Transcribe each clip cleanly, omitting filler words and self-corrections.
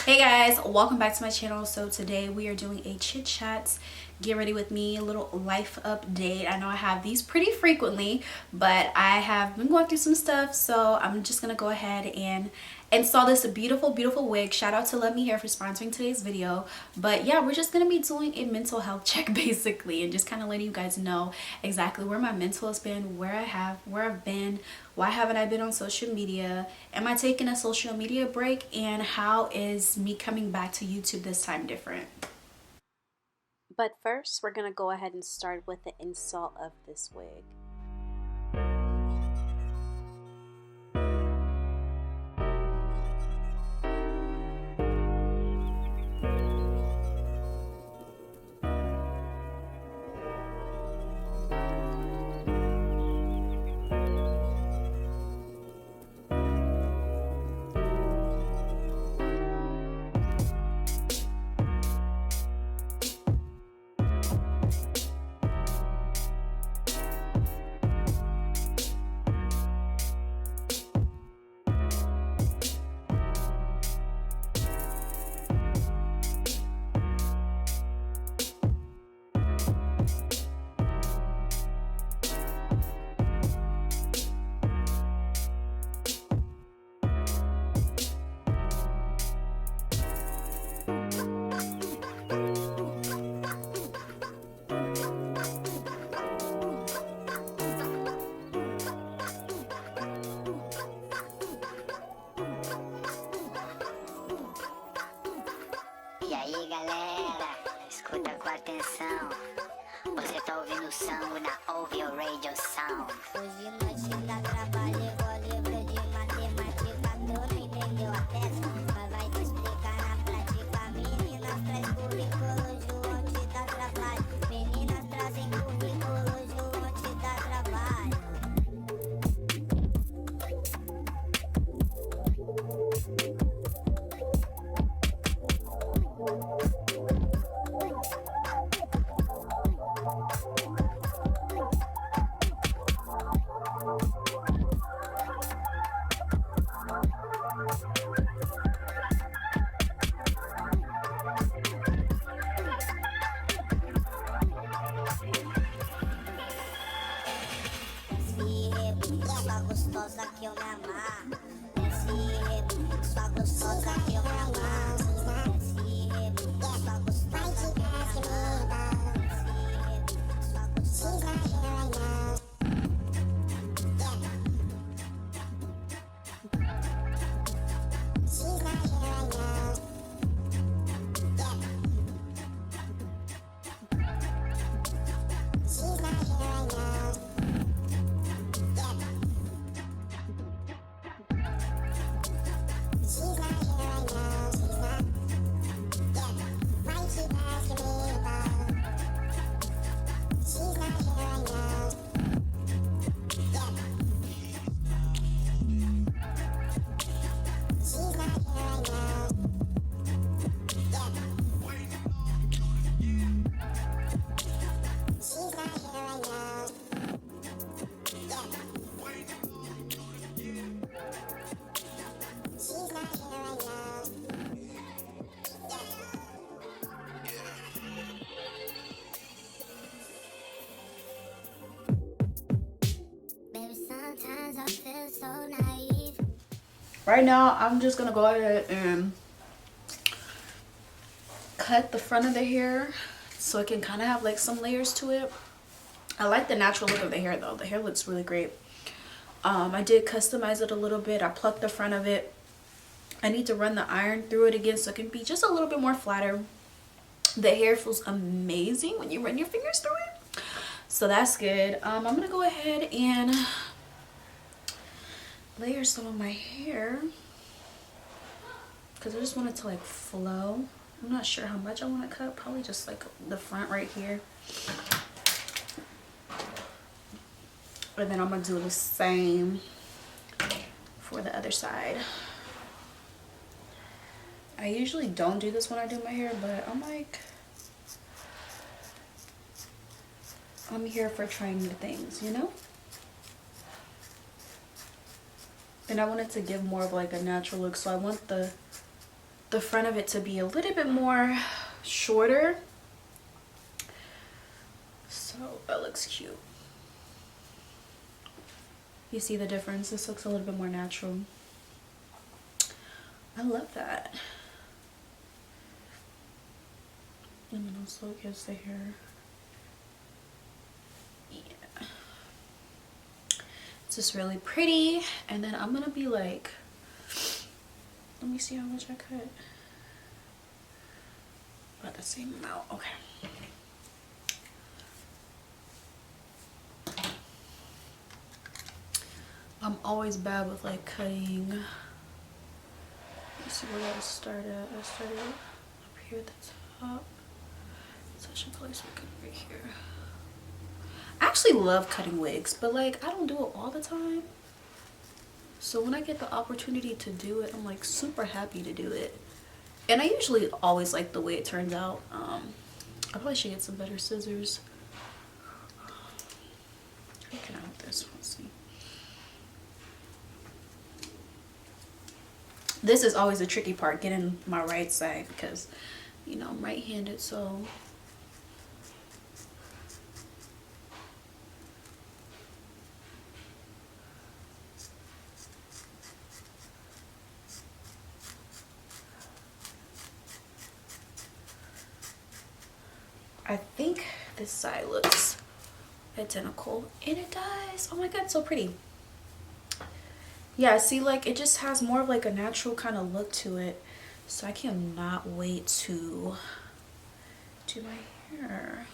Hey guys, welcome back to my channel. So today we are doing a chit chat, get ready with me, a little life update. I know I have these pretty frequently, but I have been going through some stuff, so I'm just gonna go ahead and install this beautiful wig. Shout out to Let Me Hair for sponsoring today's video. But yeah, we're just gonna be doing a mental health check basically, and just kind of letting you guys know exactly where my mental has been, where I've been, why haven't I been on social media, am I taking a social media break, and how is me coming back to YouTube this time different. But first, we're gonna go ahead and start with the install of this wig. E aí galera, escuta com atenção. Você tá ouvindo o Sango na Over Radio Sound. Hoje noite dá trabalho, igual livro de matemática. Tu não entendeu a peça, mas vai te explicar na prática. Meninas traz currículo, João te dá trabalho. Meninas trazem currículo, João te dá trabalho. Sua gostosa que eu me amarro. Desce, sua gostosa que eu me amarro. Desce, sua gostosa que eu me amarro. Desce, sua gostosa que eu me amarro. She's not here right now. She's not here right now. She's not here right now, she's not. Yeah, why you keep asking me about? She's not here right now. Yeah. She's not here right now. Yeah. She's not here right now. Yeah. She's not here right now. Baby, sometimes I feel so naive. Right now, I'm just gonna go ahead and cut the front of the hair so it can kind of have like some layers to it. I like the natural look of the hair though. The hair looks really great. I did customize it a little bit. I plucked the front of it. I need to run the iron through it again so it can be just a little bit more flatter. The hair feels amazing when you run your fingers through it, so that's good. I'm gonna go ahead and layer some of my hair because I just want it to like flow. I'm not sure how much I want to cut, probably just like the front right here, and then I'm gonna do the same for the other side. I usually don't do this when I do my hair, but I'm here for trying new things, you know? And I wanted to give more of like a natural look, so I want the the front of it to be a little bit more shorter. So that looks cute. You see the difference? This looks a little bit more natural. I love that. And then also it gives the hair. Yeah. It's just really pretty. And then I'm gonna be like, let me see how much I cut. About the same amount. Okay. I'm always bad with like cutting. Let's see where I start at. I started up here at the top. So I should probably start cutting right here. I actually love cutting wigs, but like I don't do it all the time. So when I get the opportunity to do it, I'm like super happy to do it. And I usually always like the way it turns out. I probably should get some better scissors. How can I hold this? Let's see. This is always the tricky part, getting my right side, because you know I'm right-handed, so I think this side looks identical, and it does. Oh my god, so pretty. Yeah, see, like it just has more of like a natural kind of look to it, so I cannot wait to do my hair.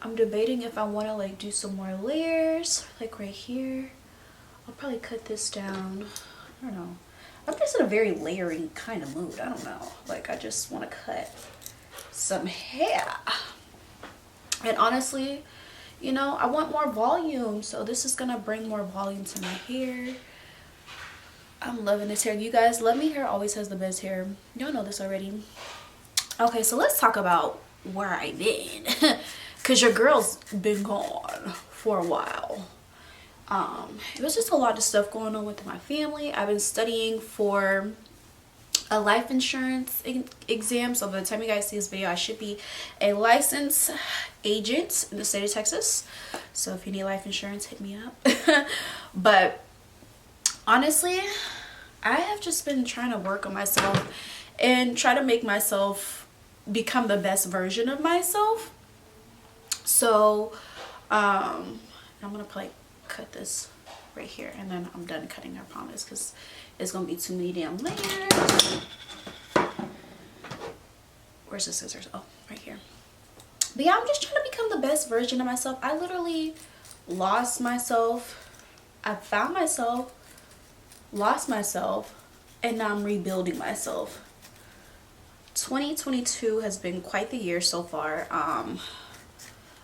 I'm debating if I want to like do some more layers, like right here. I'll probably cut this down. I don't know, I'm just in a very layering kind of mood. I don't know, like I just want to cut some hair. And honestly, you know, I want more volume, so this is gonna bring more volume to my hair. I'm loving this hair. You guys, Let Me Hair always has the best hair. Y'all know this already. Okay, so let's talk about where I've been. Because your girl's been gone for a while. It was just a lot of stuff going on with my family. I've been studying for a life insurance exam, so by the time you guys see this video, I should be a licensed agent in the state of Texas. So if you need life insurance, hit me up. But honestly, I have just been trying to work on myself and try to make myself become the best version of myself. So I'm gonna probably cut this right here, and then I'm done cutting, I promise, because it's gonna be too many damn layers. Where's the scissors? Oh, right here. But yeah, I'm just trying to become the best version of myself. I literally lost myself. I found myself, lost myself, and now I'm rebuilding myself. 2022 has been quite the year so far.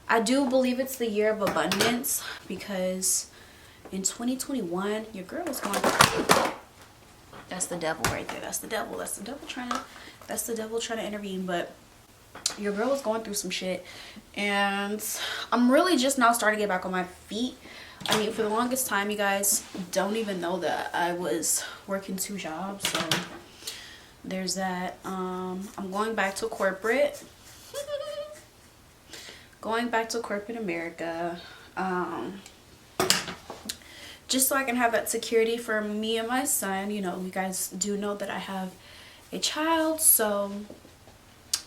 I do believe it's the year of abundance, because in 2021 your girl was going through. That's the devil right there. That's the devil. That's the devil trying to intervene. But your girl was going through some shit, and I'm really just now starting to get back on my feet. I mean, for the longest time, you guys don't even know that I was working 2 jobs, so there's that. I'm going back to corporate. Going back to corporate America. Just so I can have that security for me and my son. You know, you guys do know that I have a child, so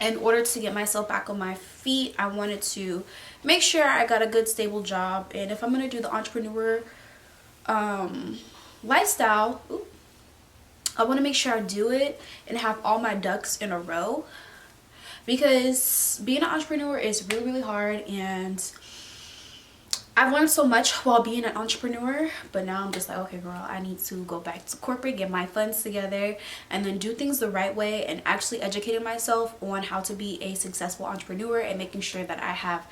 in order to get myself back on my feet, I wanted to make sure I got a good stable job. And if I'm going to do the entrepreneur lifestyle, I want to make sure I do it and have all my ducks in a row, because being an entrepreneur is really, really hard, and I've learned so much while being an entrepreneur. But now I'm just like, okay girl, I need to go back to corporate, get my funds together, and then do things the right way, and actually educating myself on how to be a successful entrepreneur, and making sure that I have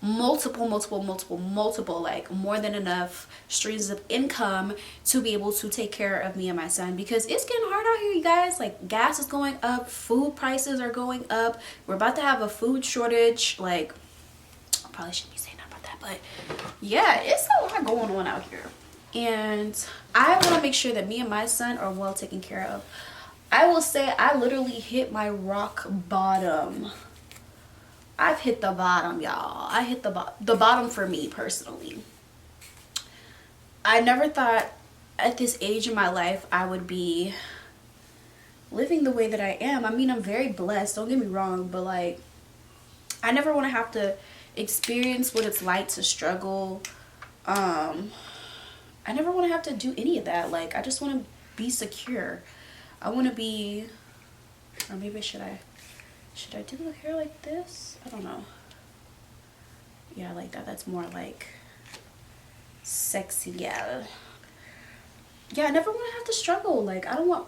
multiple, like more than enough streams of income to be able to take care of me and my son, because it's getting hard out here, you guys. Like, gas is going up, food prices are going up, we're about to have a food shortage. Like, I probably shouldn't be saying that about that, but yeah, it's a lot going on out here, and I want to make sure that me and my son are well taken care of. I will say I literally hit my rock bottom. I've hit the bottom, y'all. I hit the bottom for me personally. I never thought at this age in my life I would be living the way that I am. I mean, I'm very blessed, don't get me wrong, but like, I never want to have to experience what it's like to struggle. I never want to have to do any of that. Like, I just want to be secure. I want to be, or maybe should I do the hair like this? I don't know. Yeah, I like that. That's more like sexy gal. Yeah, I never want to have to struggle. Like, I don't want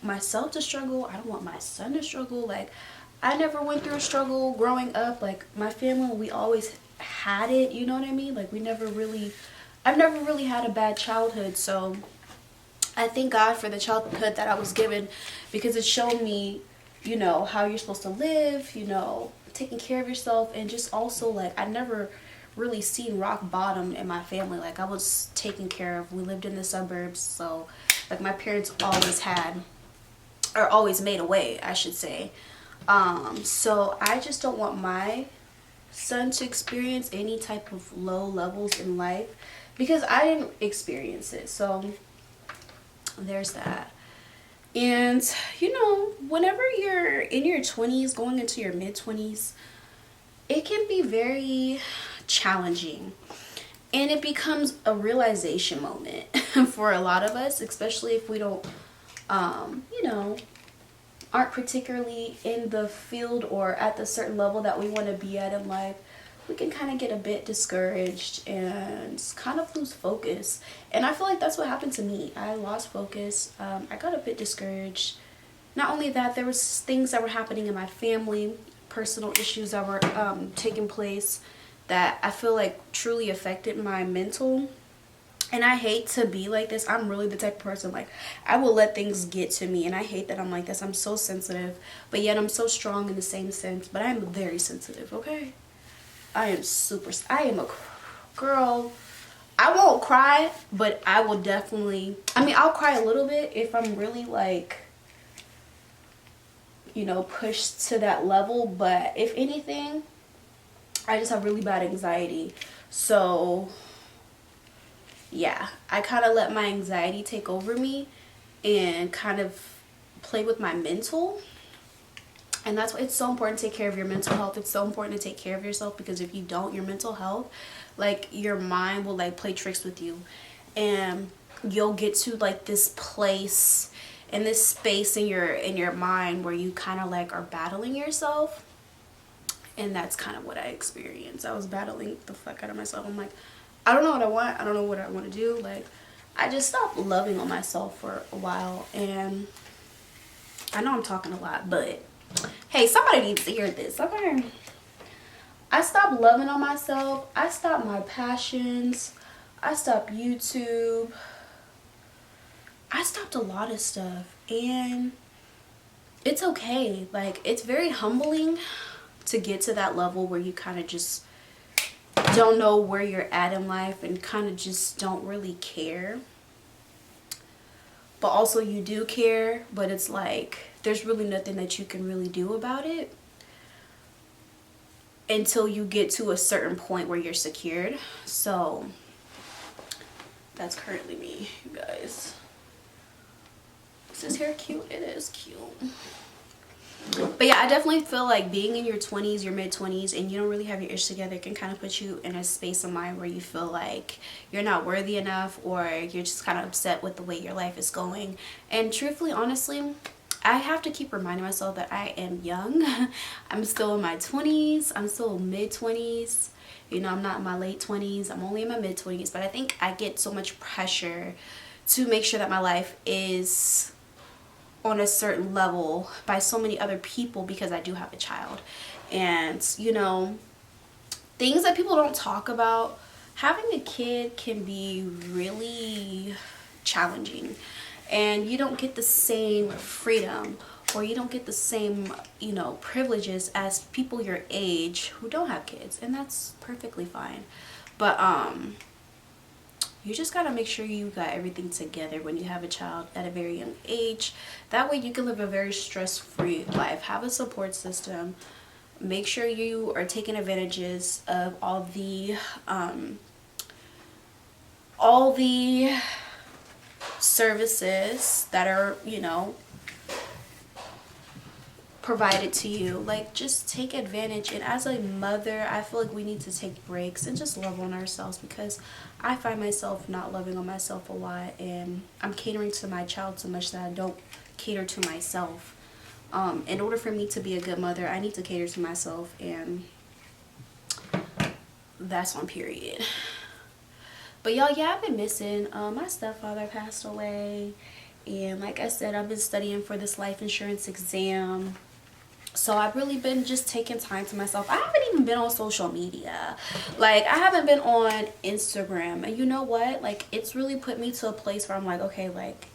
myself to struggle. I don't want my son to struggle. Like, I never went through a struggle growing up. Like, my family, we always had it, you know what I mean? Like, I've never really had a bad childhood. So I thank God for the childhood that I was given, because it showed me, you know, how you're supposed to live, you know, taking care of yourself. And just also, like, I never really seen rock bottom in my family. Like, I was taken care of. We lived in the suburbs, so like my parents always had, or always made a way, I should say. So I just don't want my son to experience any type of low levels in life, because I didn't experience it. So there's that. And you know, whenever you're in your 20s going into your mid-20s, it can be very challenging, and it becomes a realization moment for a lot of us, especially if we don't you know, aren't particularly in the field or at the certain level that we want to be at in life. We can kind of get a bit discouraged and kind of lose focus. And I feel like that's what happened to me. I lost focus. I got a bit discouraged. Not only that, there was things that were happening in my family, personal issues that were taking place, that I feel like truly affected my mental. And I hate to be like this. I'm really the type of person, like, I will let things get to me, and I hate that I'm like this. I'm so sensitive, but yet I'm so strong in the same sense. But I am very sensitive, okay? I am a girl. I won't cry, but I will definitely, I mean, I'll cry a little bit if I'm really, like, you know, pushed to that level. But if anything, I just have really bad anxiety. So yeah, I kind of let my anxiety take over me and kind of play with my mental. And that's why it's so important to take care of your mental health. It's so important to take care of yourself, because if you don't, your mental health, like, your mind will like play tricks with you, and you'll get to like this place and this space in your mind where you kind of like are battling yourself. And that's kind of what I experienced. I was battling the fuck out of myself. I'm like, I don't know what I want. I don't know what I want to do. Like, I just stopped loving on myself for a while. And I know I'm talking a lot, but hey, somebody needs to hear this, okay? I stopped loving on myself. I stopped my passions. I stopped YouTube. I stopped a lot of stuff. And it's okay. Like, it's very humbling to get to that level where you kind of just don't know where you're at in life and kind of just don't really care. But also you do care, but it's like there's really nothing that you can really do about it until you get to a certain point where you're secured. So that's currently me, you guys. Is this hair cute? It is cute. But yeah, I definitely feel like being in your 20s, your mid-20s, and you don't really have your ish together can kind of put you in a space of mind where you feel like you're not worthy enough, or you're just kind of upset with the way your life is going. And truthfully, honestly, I have to keep reminding myself that I am young. I'm still in my 20s. I'm still mid-20s. You know, I'm not in my late 20s. I'm only in my mid-20s. But I think I get so much pressure to make sure that my life is on a certain level by so many other people, because I do have a child. And you know, things that people don't talk about, having a kid can be really challenging, and you don't get the same freedom, or you don't get the same, you know, privileges as people your age who don't have kids, and that's perfectly fine. But you just gotta make sure you got everything together when you have a child at a very young age. That way you can live a very stress-free life. Have a support system. Make sure you are taking advantages of all the services that are, you know, provided to you. Like, just take advantage. And as a mother, I feel like we need to take breaks and just love on ourselves, because I find myself not loving on myself a lot, and I'm catering to my child so much that I don't cater to myself. In order for me to be a good mother, I need to cater to myself, and that's on period. But y'all, yeah, I've been missing. My stepfather passed away, and like I said, I've been studying for this life insurance exam. So I've really been just taking time to myself. I haven't even been on social media. Like, I haven't been on Instagram. And you know what? Like, it's really put me to a place where I'm like, okay, like,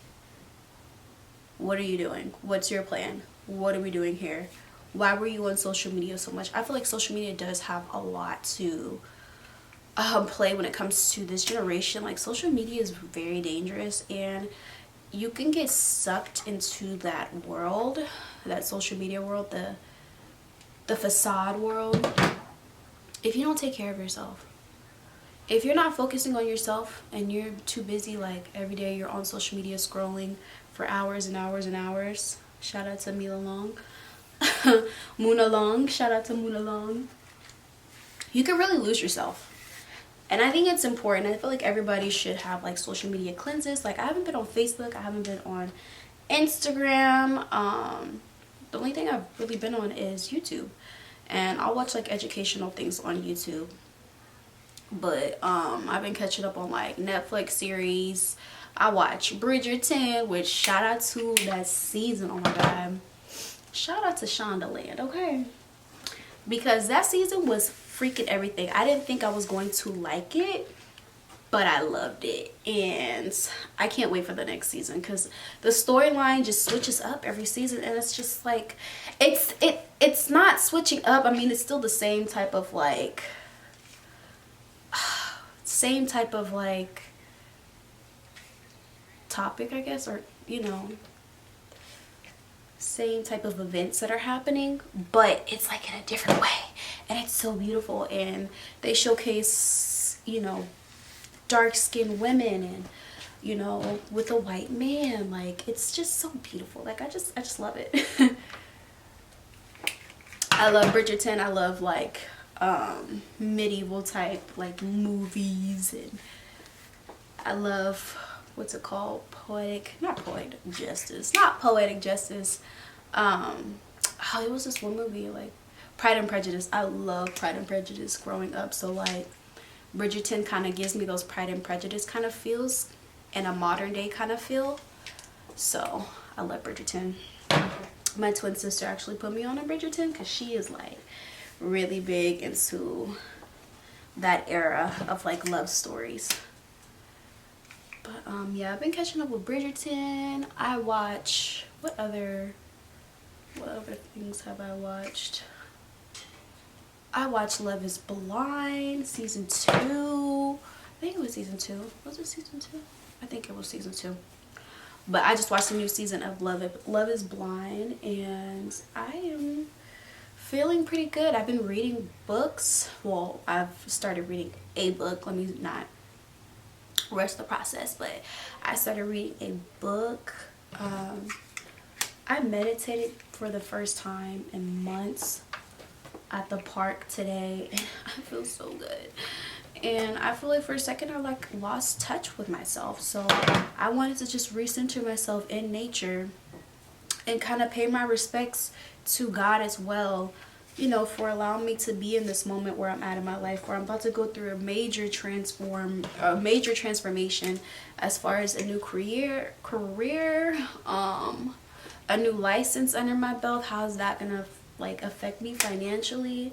what are you doing? What's your plan? What are we doing here? Why were you on social media so much? I feel like social media does have a lot to play when it comes to this generation. Like, social media is very dangerous, and you can get sucked into that world, that social media world, the facade world, if you don't take care of yourself. If you're not focusing on yourself and you're too busy, like every day you're on social media scrolling for hours and hours and hours. Shout out to Mila Long. Muna Long. Shout out to Muna Long. You can really lose yourself. And I think it's important. I feel like everybody should have like social media cleanses. Like, I haven't been on Facebook. I haven't been on Instagram. The only thing I've really been on is YouTube. And I'll watch like educational things on YouTube. But I've been catching up on like Netflix series. I watch Bridgerton, which shout out to that season. Oh my god. Shout out to Shondaland, okay? Because that season was freaking everything. I didn't think I was going to like it, but I loved it, and I can't wait for the next season, because the storyline just switches up every season, and it's just like, it's not switching up. I mean, it's still the same type of like topic, I guess, or you know, same type of events that are happening, but it's like in a different way, and it's so beautiful. And they showcase, you know, dark-skinned women, and you know, with a white man. Like, it's just so beautiful. Like, I just love it. I love Bridgerton. I love like medieval type like movies, and I love, what's it called, not poetic justice. Oh, it was this one movie, like Pride and Prejudice. I love Pride and Prejudice growing up, so like Bridgerton kind of gives me those Pride and Prejudice kind of feels, and a modern day kind of feel. So I love Bridgerton. My twin sister actually put me on a Bridgerton, because she is like really big into that era of like love stories. But yeah, I've been catching up with Bridgerton. I watch, what other things have I watched? I watched Love is Blind season 2. I think it was season 2. Was it season 2? I think it was season 2. But I just watched the new season of Love is Blind, and I am feeling pretty good. I've been reading books. Well, I've started reading a book. Let me not rush the process, but I started reading a book. I meditated for the first time in months at the park today, and I feel so good. And I feel like for a second I like lost touch with myself, so I wanted to just recenter myself in nature and kind of pay my respects to God as well, you know, for allowing me to be in this moment where I'm at in my life, where I'm about to go through a major transformation as far as a new career, a new license under my belt. How is that gonna like affect me financially?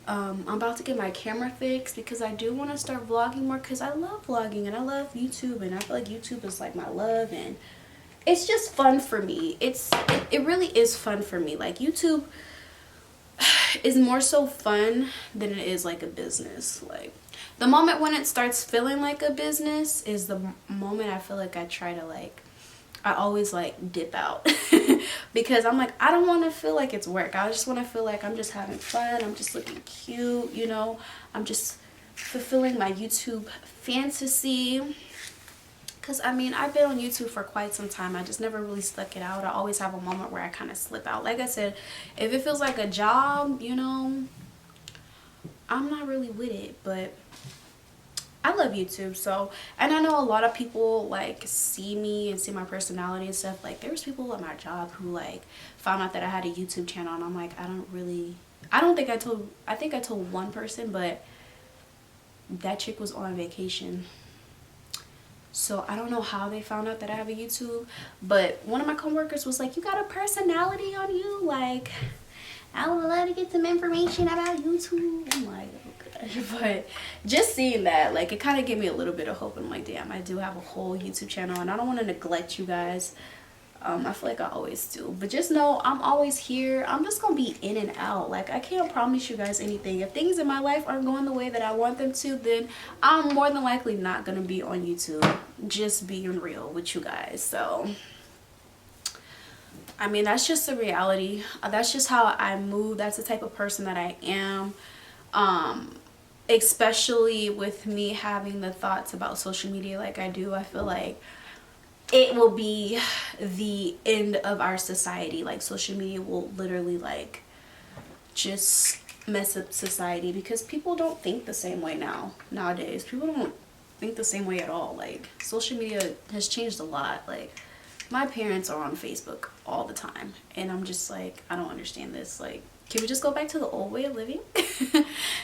I'm about to get my camera fixed, because I do want to start vlogging more, because I love vlogging and I love YouTube, and I feel like YouTube is like my love, and it's just fun for me. It really is fun for me. Like, YouTube is more so fun than it is like a business. Like, The moment when it starts feeling like a business is the moment I feel like I try to like, I always like dip out because I'm like, I don't want to feel like it's work. I just want to feel like I'm just having fun. I'm just looking cute, you know. I'm just fulfilling my YouTube fantasy. Because I mean, I've been on YouTube for quite some time. I just never really stuck it out. I always have a moment where I kind of slip out. Like I said, if it feels like a job, you know, I'm not really with it. But I love YouTube. So, and I know a lot of people like see me and see my personality and stuff. Like there was people at my job who like found out that I had a YouTube channel, and I'm like, I think I told one person, but that chick was on vacation. So I don't know how they found out that I have a YouTube, but one of my coworkers was like, you got a personality on you, like I would love to get some information about YouTube. I'm like, okay. But just seeing that, like, it kind of gave me a little bit of hope. I'm like, damn, I do have a whole YouTube channel, and I don't want to neglect you guys. I feel like I always do, but just know I'm always here. I'm just gonna be in and out. Like, I can't promise you guys anything. If things in my life aren't going the way that I want them to, then I'm more than likely not gonna be on YouTube. Just being real with you guys. So I mean, that's just the reality. That's just how I move. That's the type of person that I am. Especially with me having the thoughts about social media like I do, I feel like it will be the end of our society. Like, social media will literally like just mess up society, because people don't think the same way nowadays. People don't think the same way at all. Like, social media has changed a lot. Like, my parents are on Facebook all the time, and I'm just like, I don't understand this. Like, can we just go back to the old way of living?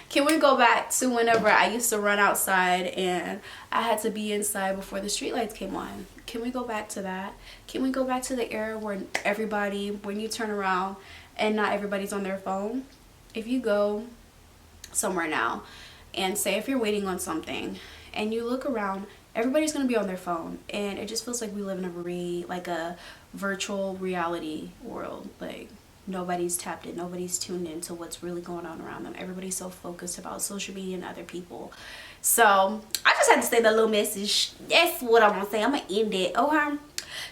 Can we go back to whenever I used to run outside and I had to be inside before the streetlights came on? Can we go back to that? Can we go back to the era where everybody, when you turn around and not everybody's on their phone? If you go somewhere now and say if you're waiting on something and you look around, everybody's gonna be on their phone, and it just feels like we live in a virtual reality world. Like, nobody's tapped in, nobody's tuned into what's really going on around them. Everybody's so focused about social media and other people. So I just had to say that little message. That's what I'm gonna say. I'm gonna end it. Okay,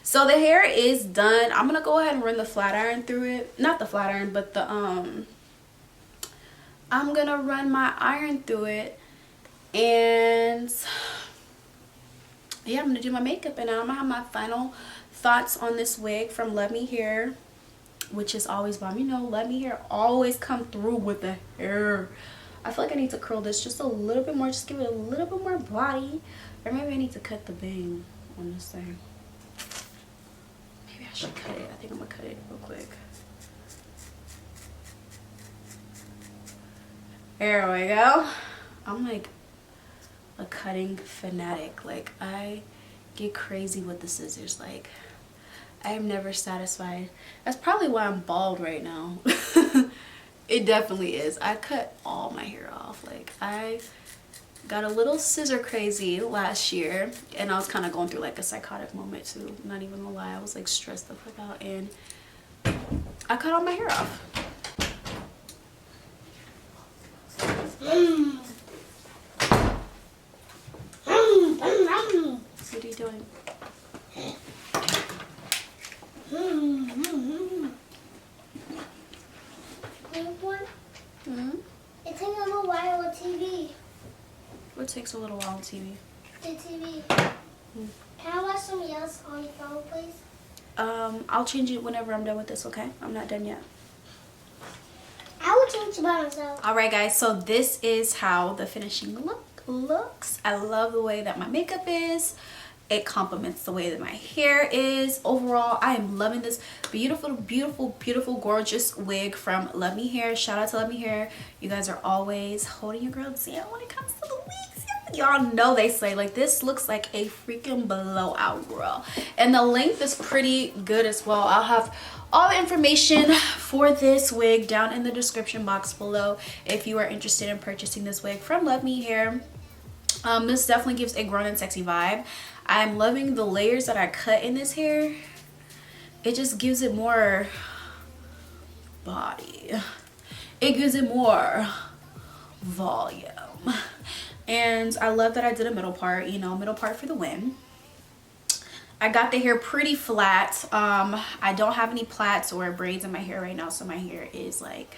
so the hair is done. I'm gonna go ahead and run the flat iron through it. Not the flat iron, but the I'm gonna run my iron through it, and yeah, I'm gonna do my makeup, and I'm gonna have my final thoughts on this wig from Love Me Hair, which is always bomb. You know, Love Me Hair always come through with the hair. I feel like I need to curl this just a little bit more, just give it a little bit more body, or maybe I need to cut the bang on this thing. Maybe I should cut it. I think I'm gonna cut it real quick. There we go. I'm like a cutting fanatic. Like, I get crazy with the scissors. Like, I am never satisfied. That's probably why I'm bald right now. It definitely is. I cut all my hair off. Like, I got a little scissor crazy last year, and I was kind of going through like a psychotic moment too. Not even gonna lie, I was like stressed the fuck out, and I cut all my hair off. What are you doing? It takes a little while on TV. What takes a little while on TV? The TV. Can I watch something else on your phone, please? I'll change it whenever I'm done with this, okay? I'm not done yet. I will change it by myself. Alright guys, so this is how the finishing look looks. I love the way that my makeup is. It complements the way that my hair is. Overall, I am loving this beautiful, beautiful, beautiful, gorgeous wig from Love Me Hair. Shout out to Love Me Hair. You guys are always holding your girl down when it comes to the wigs. Y'all know they say, like, this looks like a freaking blowout, girl. And the length is pretty good as well. I'll have all the information for this wig down in the description box below if you are interested in purchasing this wig from Love Me Hair. This definitely gives a grown and sexy vibe. I'm loving the layers that I cut in this hair. It just gives it more body. It gives it more volume. And I love that I did a middle part, you know, middle part for the win. I got the hair pretty flat. I don't have any plaits or braids in my hair right now, so my hair is like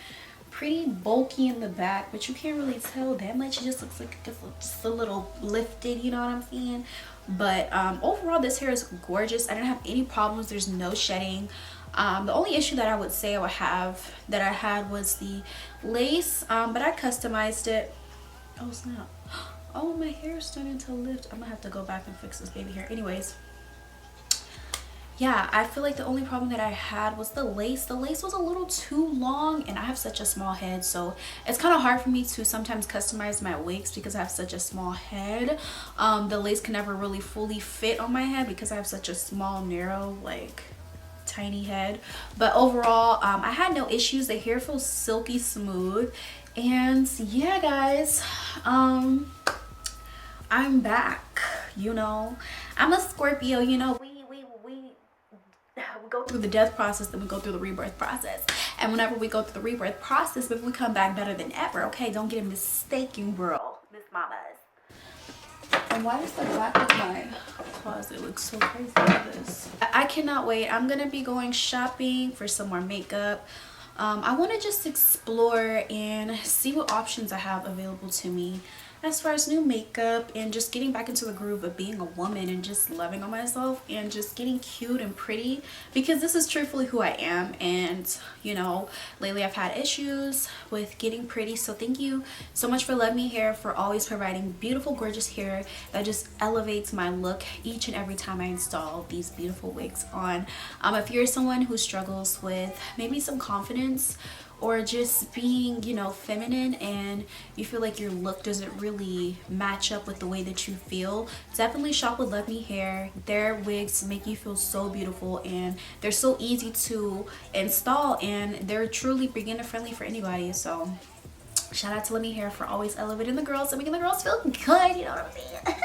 pretty bulky in the back, but you can't really tell that much. It just looks like it's just a little lifted, you know what I'm saying? But overall, this hair is gorgeous. I didn't have any problems. There's no shedding. The only issue that I would say I had was the lace, but I customized it. Oh snap. Oh, my hair is starting to lift. I'm gonna have to go back and fix this baby hair. Anyways, yeah, I feel like the only problem that I had was the lace. The lace was a little too long, and I have such a small head, so it's kind of hard for me to sometimes customize my wigs because I have such a small head. The lace can never really fully fit on my head because I have such a small, narrow, like tiny head. But overall, I had no issues. The hair feels silky smooth. And yeah, guys, I'm back. You know, I'm a Scorpio. You know, we go through the death process, then we go through the rebirth process. And whenever we go through the rebirth process, but we come back better than ever. Okay, don't get it mistaken, bro. Miss Mamas. And why does the back of my closet look so crazy like this? I cannot wait. I'm gonna be going shopping for some more makeup. I want to just explore and see what options I have available to me as far as new makeup, and just getting back into the groove of being a woman and just loving on myself and just getting cute and pretty, because this is truthfully who I am. And you know, lately I've had issues with getting pretty, so thank you so much for Love Me Hair for always providing beautiful, gorgeous hair that just elevates my look each and every time I install these beautiful wigs on. If you're someone who struggles with maybe some confidence or just being, you know, feminine, and you feel like your look doesn't really match up with the way that you feel, definitely shop with Love Me Hair. Their wigs make you feel so beautiful, and they're so easy to install, and they're truly beginner friendly for anybody. So shout out to Love Me Hair for always elevating the girls and making the girls feel good, you know what I'm saying?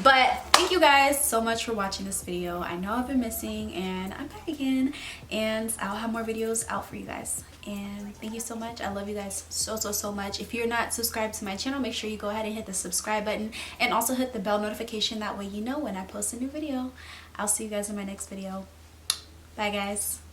But thank you guys so much for watching this video. I know I've been missing, and I'm back again, and I'll have more videos out for you guys. And thank you so much. I love you guys so much. If you're not subscribed to my channel, make sure you go ahead and hit the subscribe button, and also hit the bell notification. That way you know when I post a new video. I'll see you guys in my next video. Bye guys.